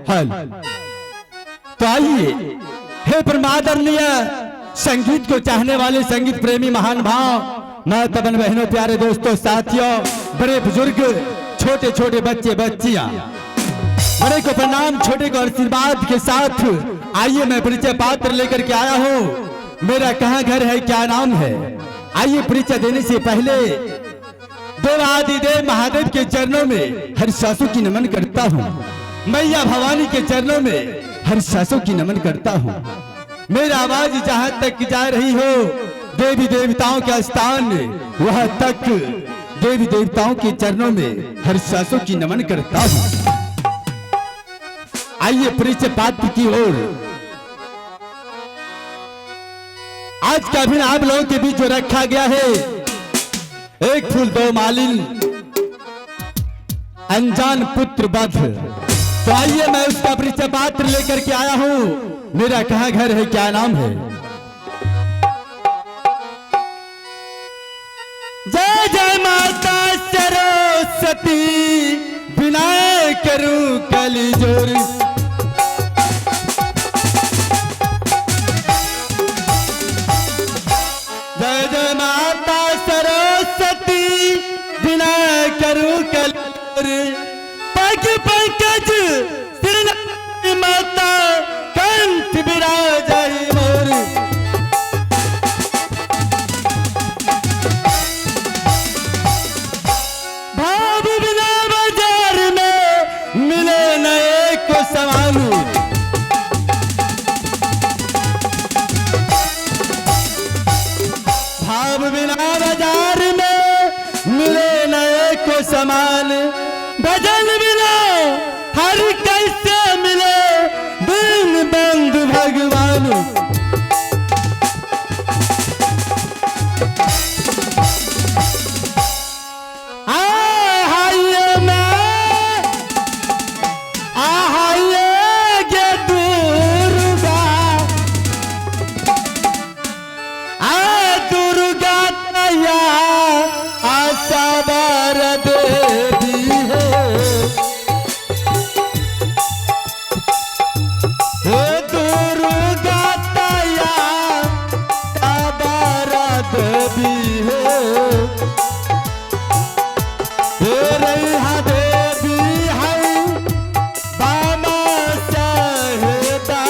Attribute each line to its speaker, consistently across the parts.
Speaker 1: हल। तो आइए हे परमादरणीय संगीत को चाहने वाले संगीत प्रेमी महान भाव माताबन बहनों प्यारे दोस्तों साथियों बड़े बुजुर्ग छोटे छोटे बच्चे बच्चियां बड़े को प्रणाम छोटे को आशीर्वाद के साथ आइए मैं परिचय पात्र लेकर के आया हूँ। मेरा कहाँ घर है क्या नाम है। आइए परिचय देने से पहले देवादिदेव महादेव के चरणों में हर सासों की नमन करता हूँ। मैया भवानी के चरणों में हर सासों की नमन करता हूँ। मेरा आवाज जहाँ तक जा रही हो देवी देवताओं का स्थान वहाँ तक देवी देवताओं के चरणों में हर सासों की नमन करता हूँ। आइए परिचय पात्र की ओर। आज का अभिनय आप लोगों के बीच जो रखा गया है एक फूल दो मालिन अनजान पुत्र बध। तो आइए मैं उसका परिचय पात्र लेकर के आया हूँ। मेरा कहाँ घर है क्या नाम है। जय जय माता सरस्वती विनायक करूं कली जोर। जय जय माता सरस्वती विनायक करूं कली जोर। पग पंकज श्री माता कंठ विराजहि मोर। भाव बिना बाजार में मिले न एक को सवालू। भाव बिना बाजार में मिले न एक को समान। भजन बिना हर कैसे मिले दिन बंधु भगवान। आइए मैं आइए गे दुर्गा दुर्गा तैया आशा बर देवी है। दुर्गा तैया बर देवी है। रहा देवी है बामा सहेता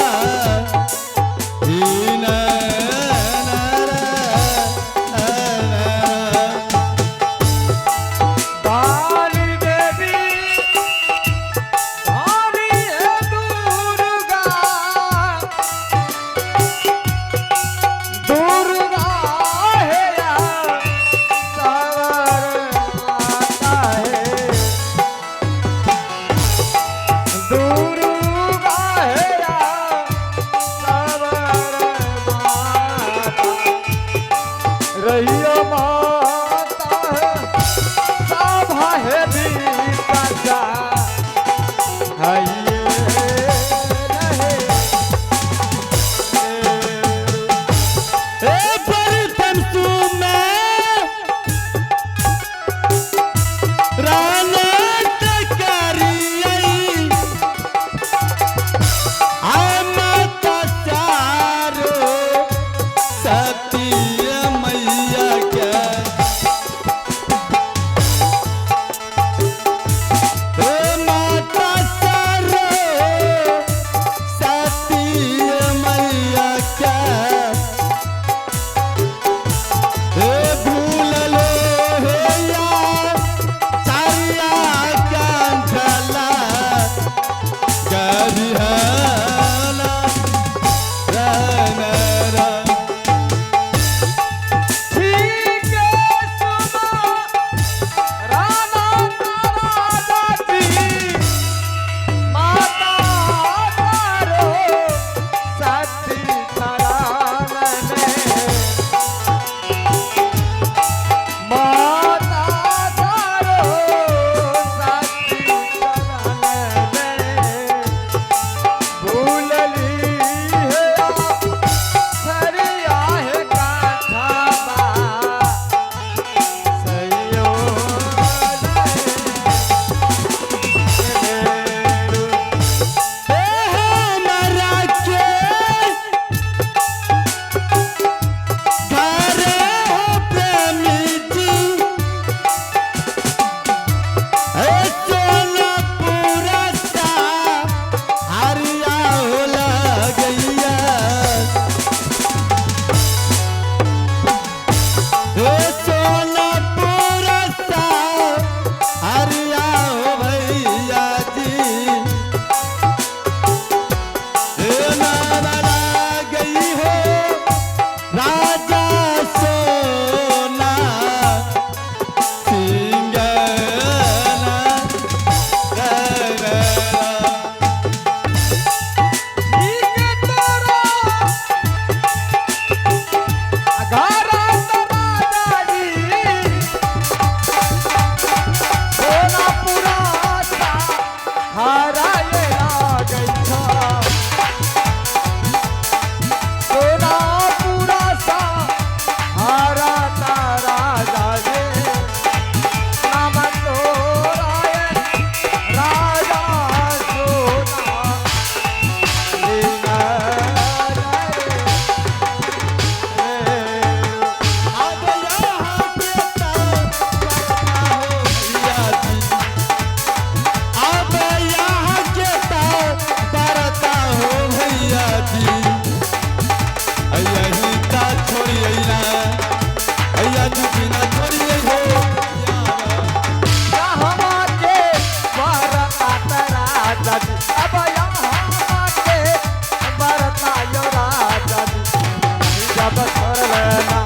Speaker 2: राजा जी अब यहाँ के बरतायो राजा जी जब छोड़ लेना